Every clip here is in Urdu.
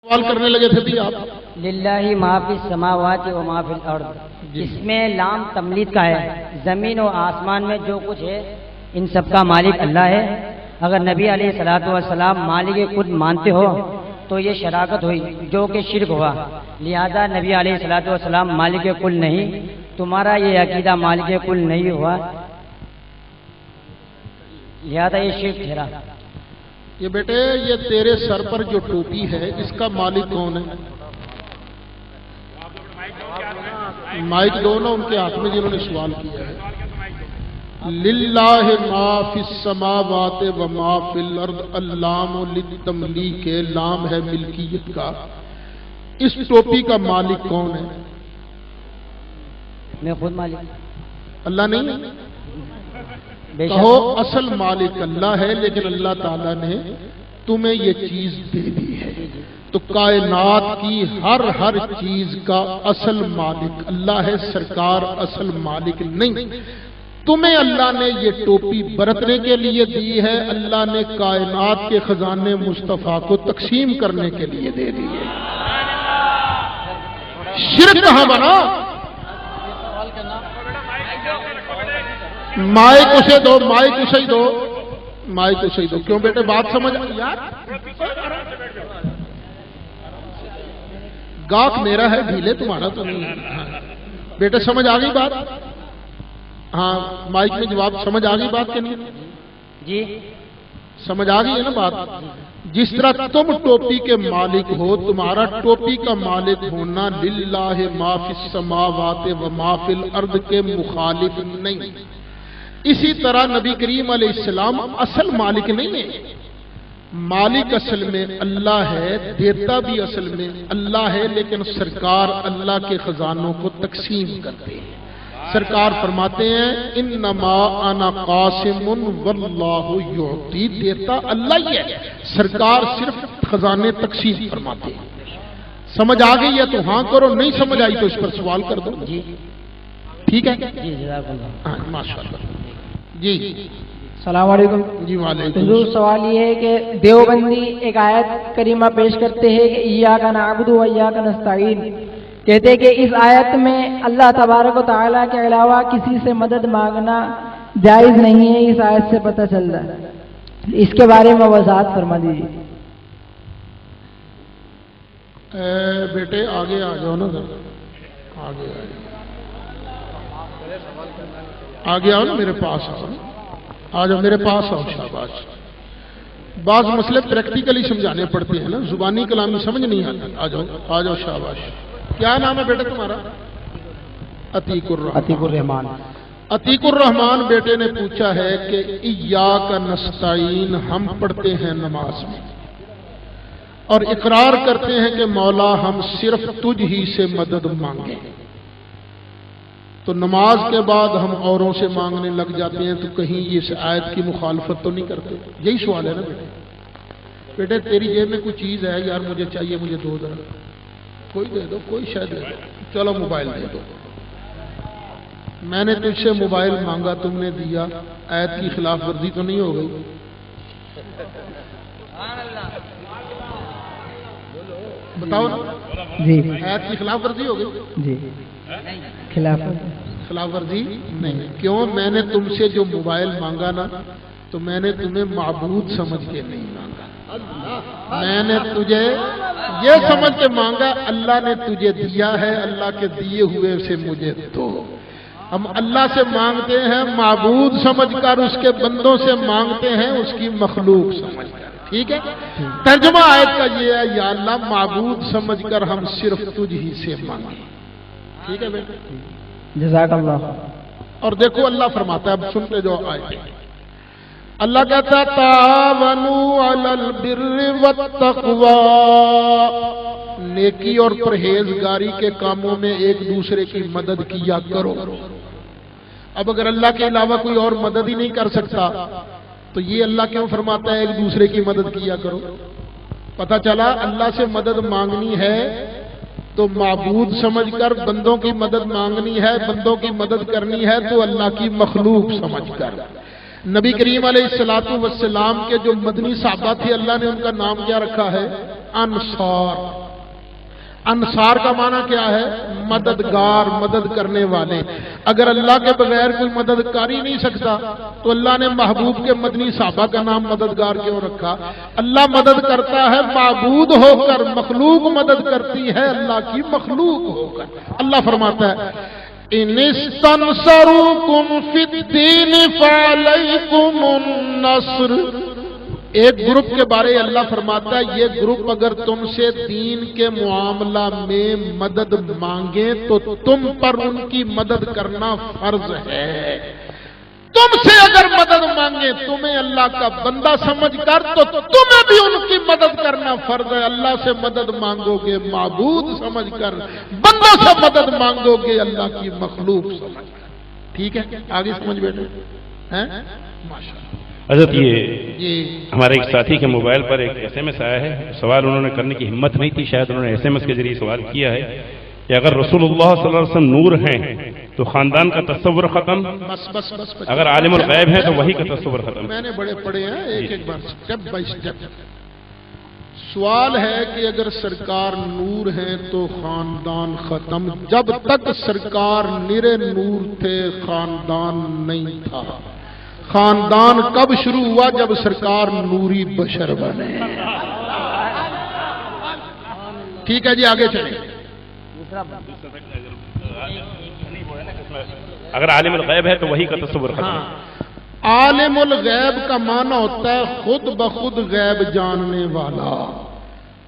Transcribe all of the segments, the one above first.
سوال کرنے لگے تھے بھی آپ للہ ما فی السماوات و ما فی الارض، اس میں لام تملید کا ہے، زمین و آسمان میں جو کچھ ہے ان سب کا مالک اللہ ہے۔ اگر نبی علیہ الصلوۃ والسلام مالک خود مانتے ہو تو یہ شراکت ہوئی جو کہ شرک ہوا، لہذا نبی علیہ الصلوۃ والسلام مالک کل نہیں، تمہارا یہ عقیدہ مالک کل نہیں ہوا، لہذا یہ شرک ٹھہرا۔ یہ بیٹے یہ تیرے سر پر جو ٹوپی ہے اس کا مالک کون ہے؟ مائک دو نا ان کے ہاتھ میں جنہوں نے سوال کیا ہے۔ للہ ما فی السماوات و ما فی الارض، اللام للتملیک کے لام ہے ملکیت کا، اس ٹوپی کا مالک کون ہے؟ میں خود مالک اللہ نہیں ہے؟ بے شک کہو اصل مالک اللہ ہے، لیکن اللہ تعالیٰ نے تمہیں یہ چیز دے دی ہے، تو کائنات کی ہر چیز کا اصل مالک اللہ ہے، سرکار اصل مالک نہیں۔ تمہیں اللہ نے یہ ٹوپی برتنے کے لیے دی ہے، اللہ نے کائنات کے خزانے مصطفیٰ کو تقسیم کرنے کے لیے دے دی ہے۔ شرک کہاں بنا؟ مائک اسے دو، مائک اسے ہی دو، مائک اسے ہی دو۔ کیوں بیٹے بات سمجھ یار، گاہک میرا ہے ڈھیلے تمہارا تو نہیں ہے۔ بیٹے سمجھ آ گئی بات؟ ہاں مائک میں جواب سمجھ آ گئی بات کہ نہیں؟ جی سمجھ آ گئی ہے نا بات؟ جس طرح تم ٹوپی کے مالک ہو، تمہارا ٹوپی کا مالک ہونا للہ ما فی السماوات و ما فی الارض کے مخالف نہیں، اسی طرح نبی کریم علیہ السلام اصل مالک نہیں ہے۔ مالک اصل میں اللہ ہے، دیتا بھی اصل میں اللہ ہے، لیکن سرکار اللہ کے خزانوں کو تقسیم کرتے ہیں۔ سرکار فرماتے ہیں انما انا قاسم واللہ یعطی، دیتا اللہ ہی ہے، سرکار صرف خزانے تقسیم فرماتے ہیں۔ سمجھ آ گئی ہے تو ہاں کرو، نہیں سمجھ آئی تو اس پر سوال کر دو۔ جی ٹھیک ہے جی جزاک اللہ۔ ہاں ماشاءاللہ جی السلام علیکم جی وعلیکم حضور، سوال یہ ہے کہ دیوبندی ایک آیت کریمہ پیش کرتے ہیں کہ ایاک نعبد و ایاک نستعین، کہتے ہیں کہ اس آیت میں اللہ تبارک و تعالیٰ کے علاوہ کسی سے مدد مانگنا جائز نہیں ہے، اس آیت سے پتہ چل رہا ہے، اس کے بارے میں وضاحت فرما دیجیے۔ بیٹے آگے آ جاؤ نا، آگے آگے آؤ نا، میرے پاس آؤ، آ جاؤ میرے پاس آؤ، شاباش۔ بعض مسئلے پریکٹیکلی سمجھانے پڑتے ہیں نا، زبانی کلامی سمجھ نہیں آتی۔ آ جاؤ شاباش۔ کیا نام ہے بیٹا تمہارا؟ عتیق الرحمان۔ عتیق الرحمان بیٹے نے پوچھا ہے کہ ایاک نستعین ہم پڑھتے ہیں نماز میں اور اقرار کرتے ہیں کہ مولا ہم صرف تجھ ہی سے مدد مانگیں، تو نماز کے بعد ہم اوروں سے مانگنے لگ جاتے ہیں، تو کہیں یہ اس آیت کی مخالفت تو نہیں کرتے؟ یہی سوال ہے نا بیٹے؟ بیٹے تیری جیب میں کوئی چیز ہے یار، مجھے چاہیے، مجھے دو ذرا، کوئی دے دو، کوئی شاید دے دو، چلو موبائل دے دو۔ میں نے تجھ سے موبائل مانگا، تم نے دیا، آیت کی خلاف ورزی تو نہیں ہو گئی؟ بتاؤ نا، جی آیت کی خلاف ورزی ہو گئی؟ جی خلاف خلاف ورزی نہیں۔ کیوں؟ میں نے تم سے جو موبائل مانگا نا، تو میں نے تمہیں معبود سمجھ کے نہیں مانگا، میں نے تجھے یہ سمجھ کے مانگا اللہ نے تجھے دیا ہے، اللہ کے دیے ہوئے سے مجھے دو۔ ہم اللہ سے مانگتے ہیں معبود سمجھ کر، اس کے بندوں سے مانگتے ہیں اس کی مخلوق سمجھ کر۔ ٹھیک ہے؟ ترجمہ آیت کا یہ ہے، یا اللہ معبود سمجھ کر ہم صرف تجھ ہی سے مانگیں۔ ٹھیک ہے بیٹے؟ جزاک اللہ۔ اور دیکھو اللہ فرماتا ہے، اب سنتے جو آیت، اللہ کہتا ہے تعاونوا علی البر والتقوی، نیکی اور پرہیزگاری کے کاموں میں ایک دوسرے کی مدد کیا کرو۔ اب اگر اللہ کے علاوہ کوئی اور مدد ہی نہیں کر سکتا تو یہ اللہ کیوں فرماتا ہے ایک دوسرے کی مدد کیا کرو؟ پتہ چلا اللہ سے مدد مانگنی ہے تو معبود سمجھ کر، بندوں کی مدد مانگنی ہے، بندوں کی مدد کرنی ہے تو اللہ کی مخلوق سمجھ کر۔ نبی کریم علیہ الصلوۃ والسلام کے جو مدنی صحابہ تھے، اللہ نے ان کا نام کیا رکھا ہے؟ انصار. انصار کا معنی کیا ہے؟ مددگار، مدد کرنے والے. اگر اللہ کے بغیر کوئی مدد کر ہی نہیں سکتا تو اللہ نے محبوب کے مدنی صحابہ کا نام مددگار کیوں رکھا؟ اللہ مدد کرتا ہے معبود ہو کر، مخلوق مدد کرتی ہے اللہ کی مخلوق ہو کر. اللہ فرماتا ہے ان استنصروکم فی الدین فعلیکم النصر. ایک گروپ کے بارے اللہ فرماتا ہے یہ گروپ اگر تم سے دین کے معاملہ میں مدد مانگے تو تم پر ان کی مدد کرنا فرض ہے. تم سے اگر مدد مانگے تمہیں اللہ کا بندہ سمجھ کر تو تمہیں بھی ان کی مدد کرنا فرض ہے. اللہ سے مدد مانگو گے معبود سمجھ کر، بندوں سے مدد مانگو گے اللہ کی مخلوق سمجھ کر. ٹھیک ہے، آگے سمجھ بیٹھے ہیں؟ ماشاءاللہ. حضرت یہ ہمارے ایک ساتھی کے موبائل پر ایک ایس ایم ایس آیا ہے. سوال انہوں نے کرنے کی ہمت نہیں تھی، شاید انہوں نے ایس ایم ایس کے ذریعے سوال کیا ہے کہ اگر رسول اللہ صلی اللہ علیہ وسلم نور ہیں تو خاندان کا تصور ختم، بس اگر عالم الغیب ہے تو وہی کا تصور ختم. میں نے بڑے پڑھے ہیں، ایک بار سٹیپ بائی سٹیپ. سوال ہے کہ اگر سرکار نور ہیں تو خاندان ختم. جب تک سرکار نرے نور تھے خاندان نہیں تھا. خاندان کب شروع ہوا؟ جب سرکار نوری بشر بنے. ٹھیک ہے جی، آگے چلیں. اگر عالم الغیب ہے تو وہی کا تصور ختم. عالم الغیب کا معنی ہوتا ہے خود بخود غیب جاننے والا.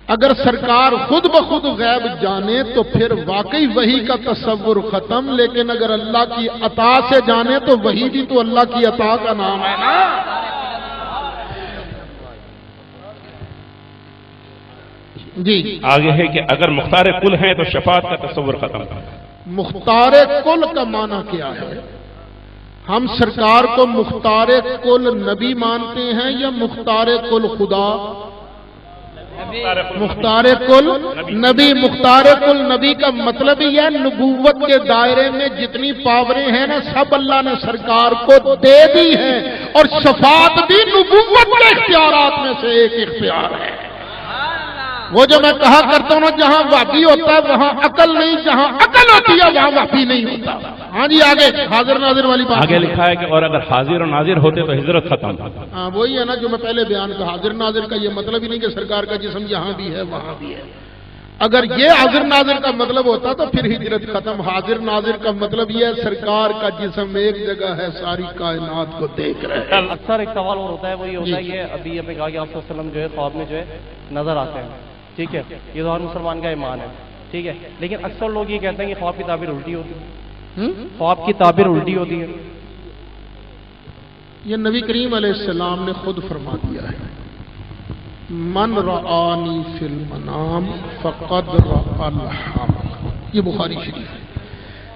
اگر سرکار خود بخود غیب جانے تو پھر واقعی وحی کا تصور ختم. لیکن اگر اللہ کی عطا سے جانے تو وحی بھی تو اللہ کی عطا کا نام ہے نا. جی آگے ہے کہ اگر مختار کل ہیں تو شفاعت کا تصور ختم. مختار کل کا معنی کیا ہے؟ ہم سرکار کو مختار کل نبی مانتے ہیں یا مختار کل خدا؟ مختار کل نبی. مختار کل نبی کا مطلب یہ ہے نبوت کے دائرے میں جتنی پاوریں ہیں نا سب اللہ نے سرکار کو دے دی ہیں، اور شفاعت بھی نبوت کے اختیارات میں سے ایک اختیار ہے. وہ جو میں کہا کرتا ہوں نا جہاں وحی ہوتا ہے وہاں عقل نہیں، جہاں عقل ہوتی ہے وہاں وحی نہیں ہوتا. ہاں جی آگے حاضر ناظر والی بات. آگے لکھا ہے کہ اور اگر حاضر اور ناظر ہوتے تو ہجرت ختم. ہاں وہی ہے نا جو میں پہلے بیان کہا. حاضر ناظر کا یہ مطلب ہی نہیں کہ سرکار کا جسم یہاں بھی ہے وہاں بھی ہے. اگر یہ حاضر ناظر کا مطلب ہوتا تو پھر ہجرت ختم. حاضر ناظر کا مطلب یہ ہے سرکار کا جسم ایک جگہ ہے، ساری کائنات کو دیکھ رہے ہیں. اکثر ایک سوال اور ہوتا ہے، وہ یہ ہوتا ہے کہ ابھی یہ کہا کہ آپ صلی اللہ علیہ وسلم جو ہے خواب میں جو ہے نظر آتے ہیں. ٹھیک ہے، یہ تو ہر مسلمان کا ایمان ہے. ٹھیک ہے، لیکن اکثر لوگ یہ کہتے ہیں کہ خواب کی تعبیر الٹی ہوتی ہے. خواب کی تعبیر الٹی ہوتی ہے. یہ نبی کریم علیہ السلام نے خود فرما دیا ہے من رآنی فی المنام فقد رأى الحق. یہ بخاری شریف ہے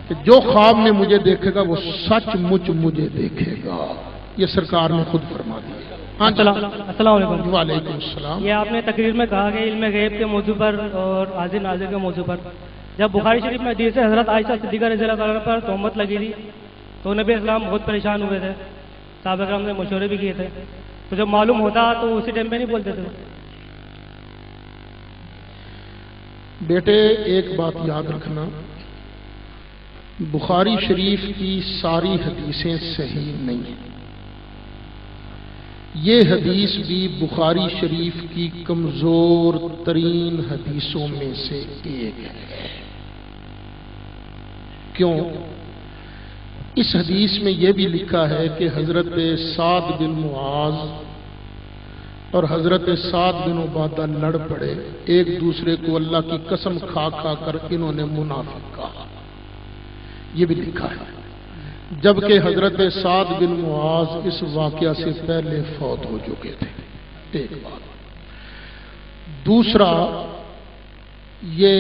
کہ جو خواب میں مجھے دیکھے گا وہ سچ مچ مجھے دیکھے گا. یہ سرکار نے خود فرما دیا. ہاں السلام علیکم. وعلیکم السلام. یہ آپ نے تقریر میں کہا کہ علم غیب کے موضوع پر اور حاضر ناظر کے موضوع پر جب بخاری شریف میں حدیث سے حضرت عائشہ صدیقہ رضی اللہ عنہا پر تہمت لگی تھی تو نبی اسلام بہت پریشان ہوئے تھے. صحابہ کرام نے مشورے بھی کیے تھے، تو جب معلوم ہوتا تو اسی ٹائم پہ نہیں بولتے تھے. بیٹے ایک بات یاد رکھنا، بخاری شریف کی ساری حدیثیں صحیح نہیں ہیں. یہ حدیث بھی بخاری شریف کی کمزور ترین حدیثوں میں سے ایک ہے. کیوں؟ اس حدیث میں یہ بھی لکھا ہے کہ حضرت سعد بن معاذ اور حضرت سعد بن عبادہ لڑ پڑے، ایک دوسرے کو اللہ کی قسم کھا کھا کر انہوں نے منافق کہا. یہ بھی لکھا ہے، جبکہ حضرت سعد بن معاذ اس واقعہ سے پہلے فوت ہو چکے تھے. ایک بات. دوسرا، یہ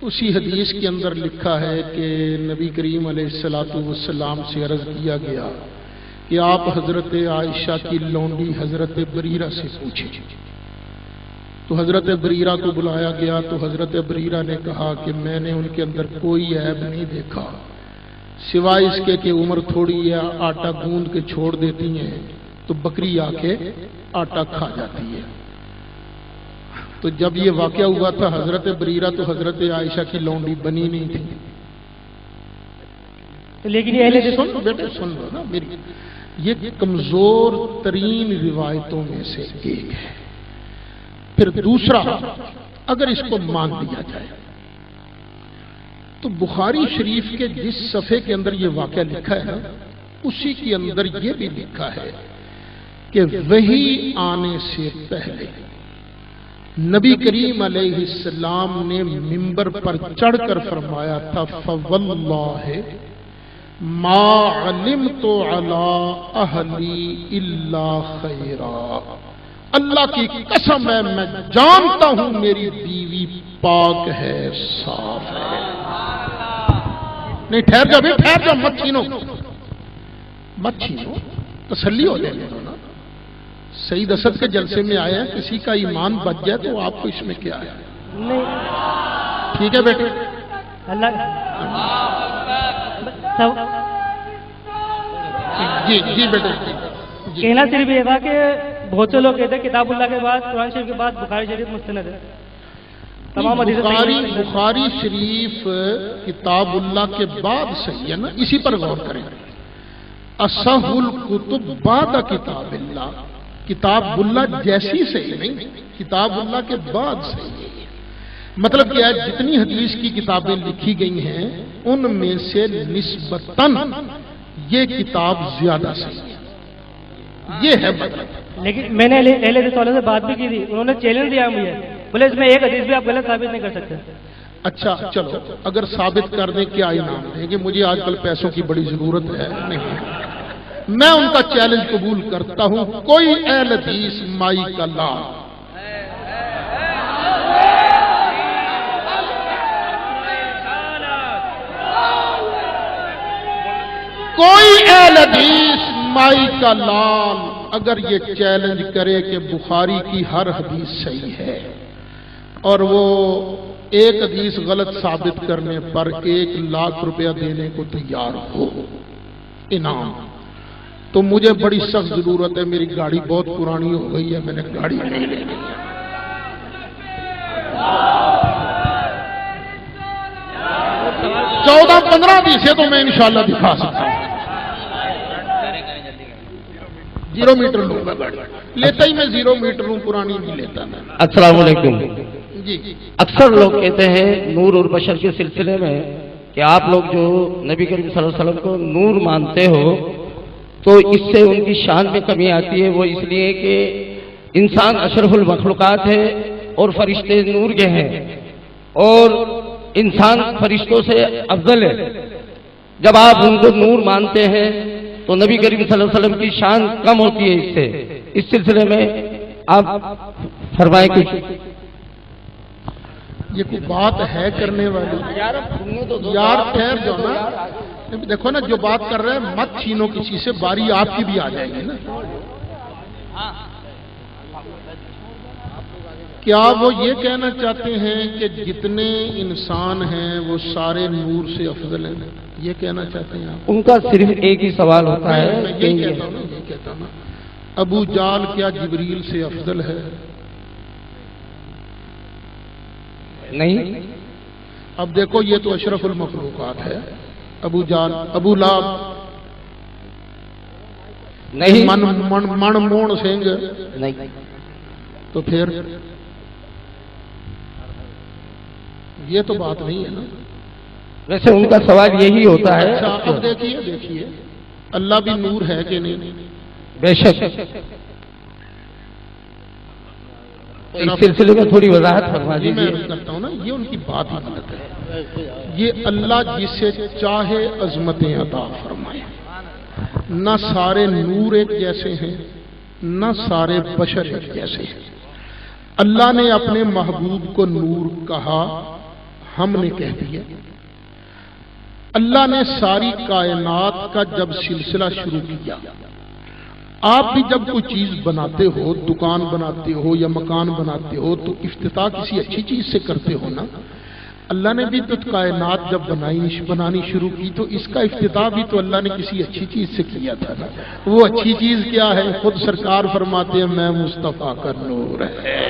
اسی حدیث کے اندر لکھا ہے کہ نبی کریم علیہ السلام سے عرض کیا گیا کہ آپ حضرت عائشہ کی لونڈی حضرت بریرہ سے پوچھیں. تو حضرت بریرہ کو بلایا گیا تو حضرت بریرہ نے کہا کہ میں نے ان کے اندر کوئی عیب نہیں دیکھا سوائے اس کے کہ عمر تھوڑی ہے، آٹا گوندھ کے چھوڑ دیتی ہیں تو بکری آ کے آٹا کھا جاتی ہے. تو جب یہ واقعہ ہوا تھا حضرت بریرہ تو حضرت عائشہ کی لونڈی بنی نہیں تھی. لیکن یہ اہل سن لو بیٹے، سن لو نا میری، یہ کمزور ترین روایتوں میں سے ایک ہے. پھر دوسرا، اگر اس کو مان لیا جائے تو بخاری شریف کے جس صفحے کے اندر یہ واقعہ لکھا ہے نا، اسی کے اندر یہ بھی لکھا ہے کہ وحی آنے سے پہلے نبی کریم علیہ السلام نے منبر پر چڑھ کر فرمایا تھا فواللہ ما علمت علی اہلی الا خیرا، اللہ کی قسم ہے میں جانتا ہوں میری بیوی پاک ہے، صاف ہے. نہیں ٹھہر جاؤ بھی، ٹھہر جاؤ، مت چھینو مت چھینو، تسلی ہو جائے نا. سعید اسد کے جلسے میں آئے ہیں، کسی کا ایمان بچ جائے تو آپ کو اس میں کیا ہے؟ نہیں. ٹھیک ہے بیٹے. اللہ جی جی بیٹے جی. کہنا صرف یہ تھا کہ بہت سے لوگ کہتے ہیں کتاب اللہ کے بعد قرآن شریف کے بعد بخاری شریف مستند ہے. تمام بخاری شریف کتاب اللہ کے بعد صحیح ہے نا، اسی پر غور کریں. اصح الکتب بعد کتاب اللہ، کتاب اللہ جیسی صحیح نہیں، کتاب اللہ کے بعد صحیح ہے. مطلب کیا ہے، جتنی حدیث کی کتابیں لکھی گئی ہیں ان میں سے نسبتاً یہ کتاب زیادہ صحیح ہے، یہ ہے مطلب. لیکن میں نے اہل حدیث والوں سے بات بھی کی تھی، انہوں نے چیلنج دیا مجھے، بولے اس میں ایک حدیث بھی آپ غلط ثابت نہیں کر سکتے. اچھا چلو، اگر ثابت کر دیں کیا انعام دیں گے؟ مجھے آج کل پیسوں کی بڑی ضرورت ہے نہیں، میں ان کا چیلنج قبول کرتا ہوں. کوئی اہل حدیث مائی کا لال، کوئی اہل حدیث مائی کا لال اگر یہ چیلنج کرے کہ بخاری کی ہر حدیث صحیح ہے اور وہ ایک حدیث غلط ثابت کرنے پر 1,00,000 روپیہ دینے کو تیار ہو انعام، تو مجھے بڑی سخت ضرورت ہے. میری گاڑی بہت پرانی ہو گئی ہے، میں نے گاڑی نہیں لینی ہے. 14-15 حدیثیں تو میں انشاءاللہ دکھا سکتا ہوں. 0 میٹر لوں گا گاڑی، لیتا ہی میں 0 میٹر ہوں، پرانی نہیں لیتا میں. السلام علیکم جی. اکثر لوگ کہتے ہیں نور اور بشر کے سلسلے میں کہ آپ لوگ جو نبی کریم صلی اللہ علیہ وسلم کو نور مانتے ہو تو اس سے ان کی شان میں کمی آتی ہے. وہ اس لیے کہ انسان اشرف المخلوقات ہے اور فرشتے نور کے ہیں اور انسان فرشتوں سے افضل ہے. جب آپ ان کو نور مانتے ہیں تو نبی کریم صلی اللہ علیہ وسلم کی شان کم ہوتی ہے. اس سے اس سلسلے میں آپ فرمائیں کچھ. یہ کوئی بات ہے کرنے والی؟ یار ٹھہر جاؤ نا، دیکھو نا جو بات کر رہے ہیں مت چھینو کسی سے، باری آپ کی بھی آ جائے گی نا. کیا وہ یہ کہنا چاہتے ہیں کہ جتنے انسان ہیں وہ سارے نور سے افضل ہیں؟ یہ کہنا چاہتے ہیں آپ؟ ان کا صرف ایک ہی سوال ہوتا ہے. میں یہ کہتا ہوں نا، ابو جال کیا جبریل سے افضل ہے؟ نہیں. اب دیکھو یہ تو اشرف المخلوقات ہے. ابو جال، ابو لاب نہیں. من مون سنگھ نہیں. تو پھر یہ تو بات نہیں ہے نا. ویسے ان کا سوال یہی ہوتا ہے. اچھا اب دیکھیے اللہ بھی نور ہے کہ نہیں؟ بے شک. اس سلسلے میں تھوڑی وضاحت فرما جی میں دیجیے. کرتا ہوں نا، یہ ان کی بات ہی غلط ہے. یہ اللہ جسے چاہے عظمتیں عطا فرمائے. نہ سارے نور ایک جیسے ہیں، نہ سارے بشر ایک جیسے ہیں. اللہ نے اپنے محبوب کو نور کہا، ہم نے کہہ دیا. اللہ نے ساری کائنات کا جب سلسلہ شروع کیا، آپ بھی جب کوئی چیز بناتے ہو، دکان بناتے ہو یا مکان بناتے ہو تو افتتاح کسی اچھی چیز سے کرتے ہو نا. اللہ نے بھی تو کائنات جب بنانی شروع کی تو اس کا افتتاح بھی تو اللہ نے کسی اچھی چیز سے کیا تھا نا. وہ اچھی چیز کیا ہے؟ خود سرکار فرماتے ہیں میں مصطفیٰ کا نور ہے.